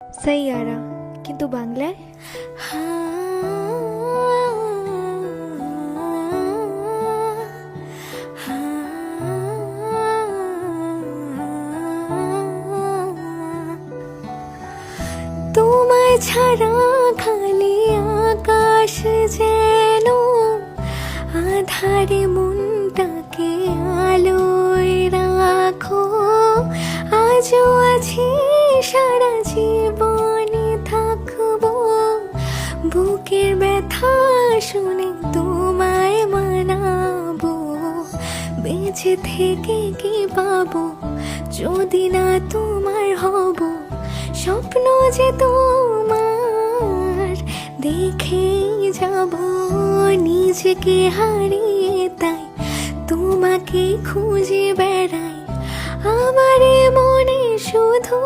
সাইয়ারা, কিন্তু বাংলায় তোমায় ছাড়া খালি আকাশ যেন আধারে মনটাকে আলোয় রাখো। আজও আছি, সারা জীবনে থাকবো, বুকের ব্যথা শুনে তোমায় মানাবো। বেঁচে থেকে কি পাবো যদি না তোমার হব, স্বপ্ন যে তোমার দেখেই যাব। নিজেকে হারিয়ে তাই তোমাকে খুঁজে বেড়াই, আমার মনে শুধু